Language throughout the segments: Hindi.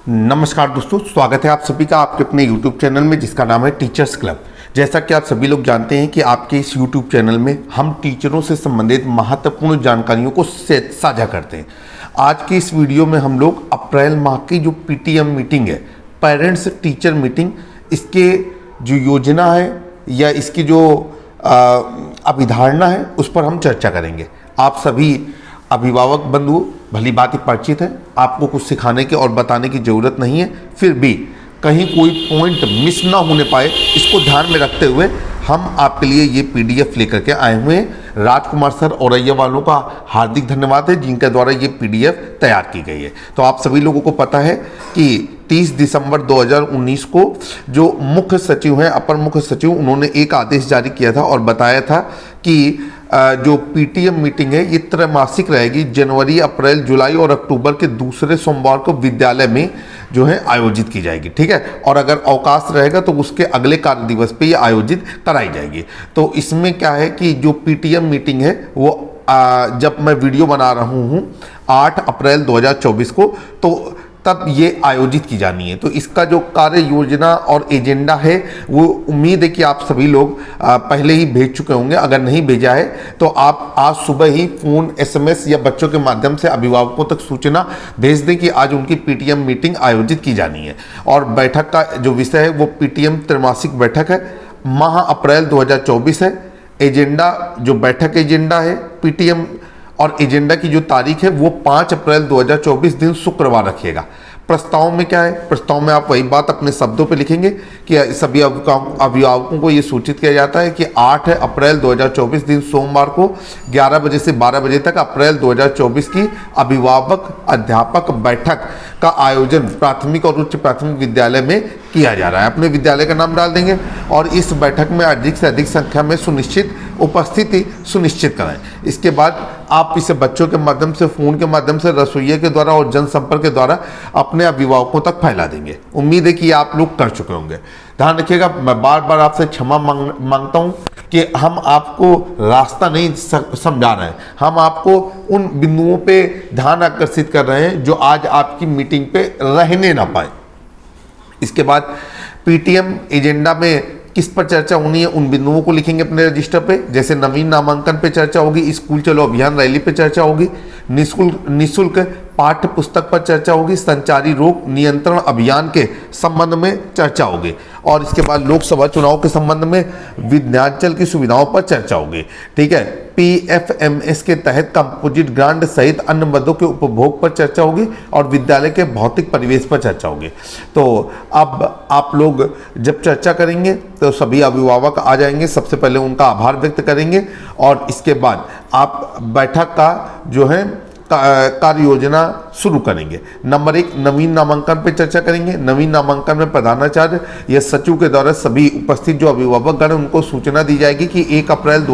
नमस्कार दोस्तों, स्वागत है आप सभी का आपके अपने YouTube चैनल में जिसका नाम है टीचर्स क्लब। जैसा कि आप सभी लोग जानते हैं कि आपके इस YouTube चैनल में हम टीचरों से संबंधित महत्वपूर्ण जानकारियों को साझा करते हैं। आज की इस वीडियो में हम लोग अप्रैल माह की जो PTM मीटिंग है, पेरेंट्स टीचर मीटिंग, इसके जो योजना है या इसकी जो अभिधारणा है उस पर हम चर्चा करेंगे। आप सभी अभिभावक बंधु भली बात ही परिचित है, आपको कुछ सिखाने की और बताने की ज़रूरत नहीं है। फिर भी कहीं कोई पॉइंट मिस ना होने पाए, इसको ध्यान में रखते हुए हम आपके लिए ये PDF लेकर के आए हुए हैं। राजकुमार सर औरैया वालों का हार्दिक धन्यवाद है जिनके द्वारा ये PDF तैयार की गई है। तो आप सभी लोगों को पता है कि 30 दिसंबर 2019 को जो मुख्य सचिव हैं, अपर मुख्य सचिव, उन्होंने एक आदेश जारी किया था और बताया था कि जो PTM मीटिंग है ये त्रैमासिक रहेगी। जनवरी, अप्रैल, जुलाई और अक्टूबर के दूसरे सोमवार को विद्यालय में जो है आयोजित की जाएगी। ठीक है, और अगर अवकाश रहेगा तो उसके अगले कार्य दिवस पे ये आयोजित कराई जाएगी। तो इसमें क्या है कि जो PTM मीटिंग है वो जब मैं वीडियो बना रहा हूँ 8 अप्रैल 2024 को, तो तब ये आयोजित की जानी है। तो इसका जो कार्य योजना और एजेंडा है वो उम्मीद है कि आप सभी लोग पहले ही भेज चुके होंगे। अगर नहीं भेजा है तो आप आज सुबह ही फ़ोन, SMS या बच्चों के माध्यम से अभिभावकों तक सूचना भेज दें कि आज उनकी PTM मीटिंग आयोजित की जानी है। और बैठक का जो विषय है वो PTM त्रैमासिक बैठक है, माह अप्रैल 2024 है। एजेंडा, जो बैठक एजेंडा है PTM और एजेंडा की जो तारीख है वो 5 अप्रैल 2024 दिन शुक्रवार रखिएगा। प्रस्ताव में क्या है, प्रस्ताव में आप वही बात अपने शब्दों पे लिखेंगे कि सभी अभिभावकों को ये सूचित किया जाता है कि 8 अप्रैल 2024 दिन सोमवार को 11 बजे से 12 बजे तक अप्रैल 2024 की अभिभावक अध्यापक बैठक का आयोजन प्राथमिक और उच्च प्राथमिक विद्यालय में किया जा रहा है। अपने विद्यालय का नाम डाल देंगे और इस बैठक में अधिक से अधिक संख्या में उपस्थिति सुनिश्चित कराएं। इसके बाद आप इसे बच्चों के माध्यम से, फ़ोन के माध्यम से, रसोइये के द्वारा और जनसंपर्क के द्वारा अपने अभिभावकों तक फैला देंगे। उम्मीद है कि आप लोग कर चुके होंगे। ध्यान रखिएगा, मैं बार बार आपसे क्षमा मांगता हूं कि हम आपको रास्ता नहीं समझा रहे हैं, हम आपको उन बिंदुओं पे ध्यान आकर्षित कर रहे हैं जो आज आपकी मीटिंग पे रहने ना पाए। इसके बाद PTM एजेंडा में किस पर चर्चा होनी है उन बिंदुओं को लिखेंगे अपने रजिस्टर पे। जैसे नवीन नामांकन पे चर्चा होगी, स्कूल चलो अभियान रैली पे चर्चा होगी, निःशुल्क पाठ्य पुस्तक पर चर्चा होगी, संचारी रोग नियंत्रण अभियान के संबंध में चर्चा होगी, और इसके बाद लोकसभा चुनाव के संबंध में विद्यांचल की सुविधाओं पर चर्चा होगी। ठीक है, PFMS के तहत कंपोजिट ग्रांट सहित अन्य मदों के उपभोग पर चर्चा होगी और विद्यालय के भौतिक परिवेश पर चर्चा होगी। तो अब आप लोग जब चर्चा करेंगे तो सभी अभिभावक आ जाएंगे, सबसे पहले उनका आभार व्यक्त करेंगे और इसके बाद आप बैठक का जो है कार्य योजना शुरू करेंगे। नंबर 1, नवीन नामांकन पर चर्चा करेंगे। नवीन नामांकन में प्रधानाचार्य या सचिव के द्वारा सभी उपस्थित जो अभिभावक गण उनको सूचना दी जाएगी कि 1 अप्रैल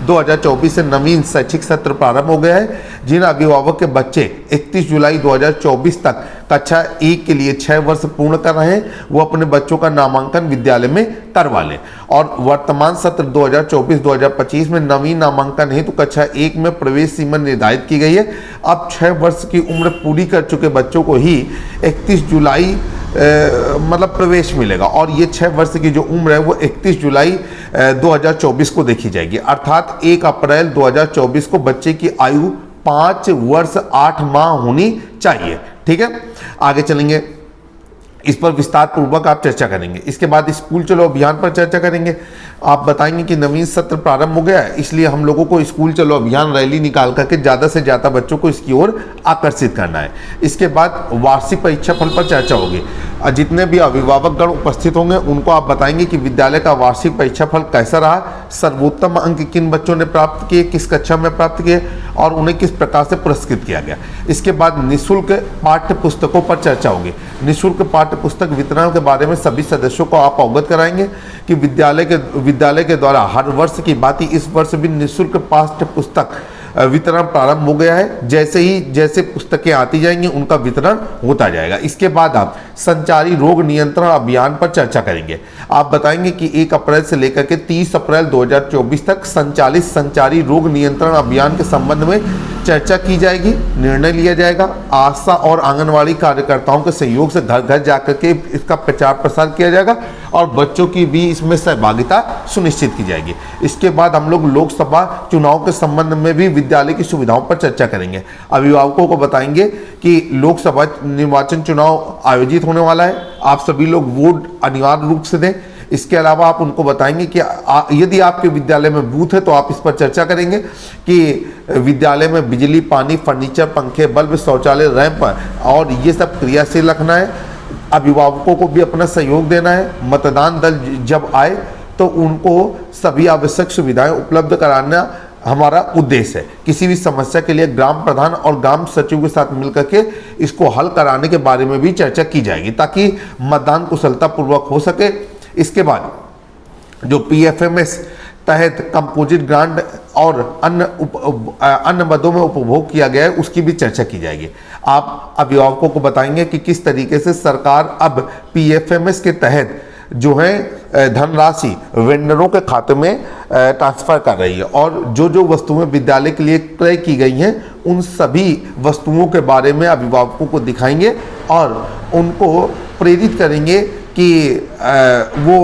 2024 से नवीन शैक्षिक सत्र प्रारंभ हो गया है। जिन अभिभावक के बच्चे 31 जुलाई 2024 तक कक्षा 1 के लिए 6 वर्ष पूर्ण कर रहे हैं वो अपने बच्चों का नामांकन विद्यालय में करवा लें। और वर्तमान सत्र 2024-2025 में नवीन नामांकन हेतु कक्षा 1 में प्रवेश सीमा निर्धारित की गई है। अब 6 वर्ष की उम्र पूरी कर चुके बच्चों को ही 31 जुलाई मतलब प्रवेश मिलेगा, और ये 6 वर्ष की जो उम्र है वो 31 जुलाई 2024 को देखी जाएगी। अर्थात 1 अप्रैल 2024 को बच्चे की आयु 5 वर्ष 8 माह होनी चाहिए। ठीक है, आगे चलेंगे, इस पर विस्तार पूर्वक आप चर्चा करेंगे। इसके बाद स्कूल चलो अभियान पर चर्चा करेंगे। आप बताएंगे कि नवीन सत्र प्रारंभ हो गया है, इसलिए हम लोगों को स्कूल चलो अभियान रैली निकाल करके ज़्यादा से ज़्यादा बच्चों को इसकी ओर आकर्षित करना है। इसके बाद वार्षिक परीक्षा फल पर चर्चा होगी। जितने भी अभिभावक गण उपस्थित होंगे उनको आप बताएंगे कि विद्यालय का वार्षिक परीक्षा फल कैसा रहा, सर्वोत्तम अंक किन बच्चों ने प्राप्त किए, किस कक्षा में प्राप्त किए और उन्हें किस प्रकार से पुरस्कृत किया गया। इसके बाद निःशुल्क पाठ्य पुस्तकों पर चर्चा होगी। निःशुल्क पाठ्य पुस्तक वितरण के बारे में सभी सदस्यों को आप अवगत कराएंगे कि विद्यालय के द्वारा हर वर्ष की भांति इस वर्ष भी निःशुल्क पाठ्य पुस्तक वितरण प्रारंभ हो गया है। जैसे पुस्तकें आती जाएंगी उनका वितरण होता जाएगा। इसके बाद आप संचारी रोग नियंत्रण अभियान पर चर्चा करेंगे। आप बताएंगे कि 1 अप्रैल से लेकर के 30 अप्रैल 2024 तक संचालित संचारी रोग नियंत्रण अभियान के संबंध में चर्चा की जाएगी, निर्णय लिया जाएगा। आशा और आंगनवाड़ी कार्यकर्ताओं के सहयोग से घर घर जाकर के इसका प्रचार प्रसार किया जाएगा और बच्चों की भी इसमें सहभागिता सुनिश्चित की जाएगी। इसके बाद हम लोग लोकसभा चुनाव के संबंध में भी विद्यालय की सुविधाओं पर चर्चा करेंगे। अभिभावकों को बताएंगे कि लोकसभा निर्वाचन चुनाव आयोजित होने वाला है, आप सभी लोग वोट अनिवार्य रूप से दें। इसके अलावा आप उनको बताएंगे कि यदि आपके विद्यालय में बूथ है तो आप इस पर चर्चा करेंगे कि विद्यालय में बिजली, पानी, फर्नीचर, पंखे, बल्ब, शौचालय, रैंप और ये सब क्रियाशील रखना है। अभिभावकों को भी अपना सहयोग देना है। मतदान दल जब आए तो उनको सभी आवश्यक सुविधाएं उपलब्ध कराना हमारा उद्देश्य है। किसी भी समस्या के लिए ग्राम प्रधान और ग्राम सचिव के साथ मिलकर के इसको हल कराने के बारे में भी चर्चा की जाएगी ताकि मतदान कुशलतापूर्वक हो सके। इसके बाद जो PFMS तहत कंपोजिट ग्रांट और अन्य मदों में उपभोग किया गया है उसकी भी चर्चा की जाएगी। आप अभिभावकों को बताएंगे कि किस तरीके से सरकार अब PFMS के तहत जो है धनराशि वेंडरों के खाते में ट्रांसफर कर रही है और जो जो वस्तुएं विद्यालय के लिए क्रय की गई हैं उन सभी वस्तुओं के बारे में अभिभावकों को दिखाएंगे और उनको प्रेरित करेंगे कि वो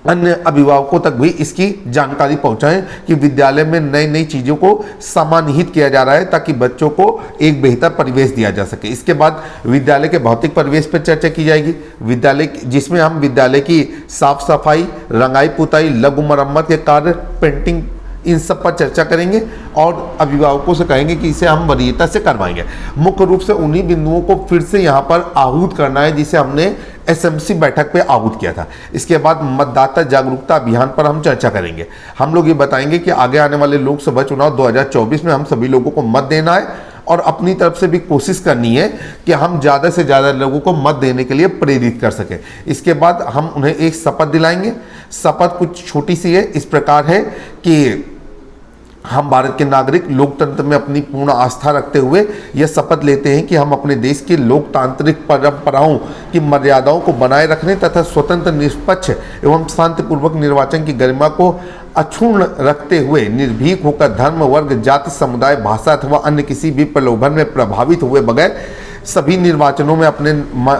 अन्य अभिभावकों तक भी इसकी जानकारी पहुंचाएं कि विद्यालय में नई नई चीज़ों को समान्वित किया जा रहा है ताकि बच्चों को एक बेहतर परिवेश दिया जा सके। इसके बाद विद्यालय के भौतिक परिवेश पर चर्चा की जाएगी, जिसमें हम विद्यालय की साफ सफाई, रंगाई पुताई, लघु मरम्मत के कार्य, पेंटिंग, इन सब पर चर्चा करेंगे और अभिभावकों से कहेंगे कि इसे हम वरीयता से करवाएंगे। मुख्य रूप से उन्हीं बिंदुओं को फिर से यहाँ पर आहूत करना है जिसे हमने SMC बैठक पे आहूत किया था। इसके बाद मतदाता जागरूकता अभियान पर हम चर्चा करेंगे। हम लोग ये बताएंगे कि आगे आने वाले लोकसभा चुनाव 2024 में हम सभी लोगों को मत देना है और अपनी तरफ से भी कोशिश करनी है कि हम ज़्यादा से ज़्यादा लोगों को मत देने के लिए प्रेरित कर सकें। इसके बाद हम उन्हें एक शपथ दिलाएंगे। शपथ कुछ छोटी सी है, इस प्रकार है कि हम भारत के नागरिक लोकतंत्र में अपनी पूर्ण आस्था रखते हुए यह शपथ लेते हैं कि हम अपने देश की लोकतांत्रिक परंपराओं की मर्यादाओं को बनाए रखने तथा स्वतंत्र, निष्पक्ष एवं शांतिपूर्वक निर्वाचन की गरिमा को अक्षुण्ण रखते हुए निर्भीक होकर धर्म, वर्ग, जाति, समुदाय, भाषा अथवा अन्य किसी भी प्रलोभन में प्रभावित हुए बगैर सभी निर्वाचनों में अपने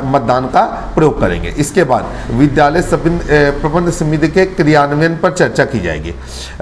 मतदान का प्रयोग करेंगे। इसके बाद विद्यालय प्रबंध समिति के क्रियान्वयन पर चर्चा की जाएगी।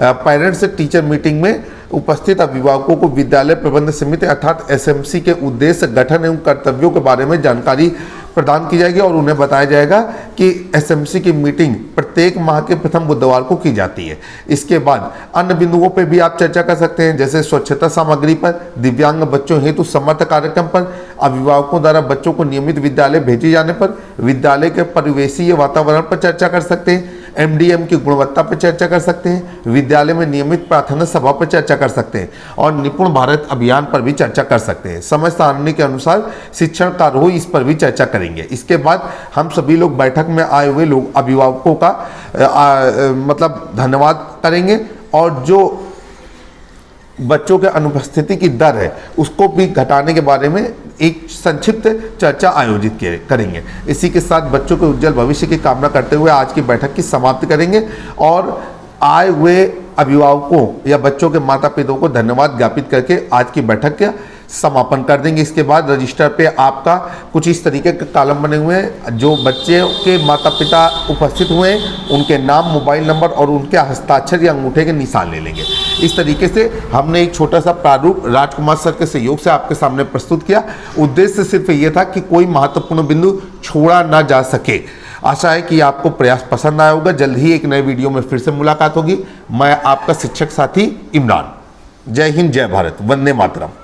पेरेंट्स टीचर मीटिंग में उपस्थित अभिभावकों को विद्यालय प्रबंध समिति अर्थात SMC के उद्देश्य, गठन एवं कर्तव्यों के बारे में जानकारी प्रदान की जाएगी और उन्हें बताया जाएगा कि SMC की मीटिंग प्रत्येक माह के प्रथम बुधवार को की जाती है। इसके बाद अन्य बिंदुओं पर भी आप चर्चा कर सकते हैं जैसे स्वच्छता सामग्री पर, दिव्यांग बच्चों हेतु समर्थ कार्यक्रम पर, अभिभावकों द्वारा बच्चों को नियमित विद्यालय भेजे जाने पर, विद्यालय के परिवेशीय वातावरण पर चर्चा कर सकते हैं, MDM की गुणवत्ता पर चर्चा कर सकते हैं, विद्यालय में नियमित प्रार्थना सभा पर चर्चा कर सकते हैं और निपुण भारत अभियान पर भी चर्चा कर सकते हैं। समय सारणी के अनुसार शिक्षण कार्य हो इस पर भी चर्चा करेंगे। इसके बाद हम सभी लोग बैठक में आए हुए लोग अभिभावकों का मतलब धन्यवाद करेंगे और जो बच्चों के अनुपस्थिति की दर है उसको भी घटाने के बारे में एक संक्षिप्त चर्चा आयोजित करेंगे। इसी के साथ बच्चों के उज्जवल भविष्य की कामना करते हुए आज की बैठक की समाप्ति करेंगे और आए हुए अभिभावकों या बच्चों के माता पिता को धन्यवाद ज्ञापित करके आज की बैठक का समापन कर देंगे। इसके बाद रजिस्टर पे आपका कुछ इस तरीके के कॉलम बने हुए हैं, जो बच्चे के माता पिता उपस्थित हुए हैं उनके नाम, मोबाइल नंबर और उनके हस्ताक्षर या अंगूठे के निशान ले लेंगे। इस तरीके से हमने एक छोटा सा प्रारूप राजकुमार सर के सहयोग से आपके सामने प्रस्तुत किया। उद्देश्य सिर्फ ये था कि कोई महत्वपूर्ण बिंदु छोड़ा ना जा सके। आशा है कि आपको प्रयास पसंद आया होगा। जल्द ही एक नए वीडियो में फिर से मुलाकात होगी। मैं आपका शिक्षक साथी इमरान। जय हिंद, जय भारत, वंदे मातरम।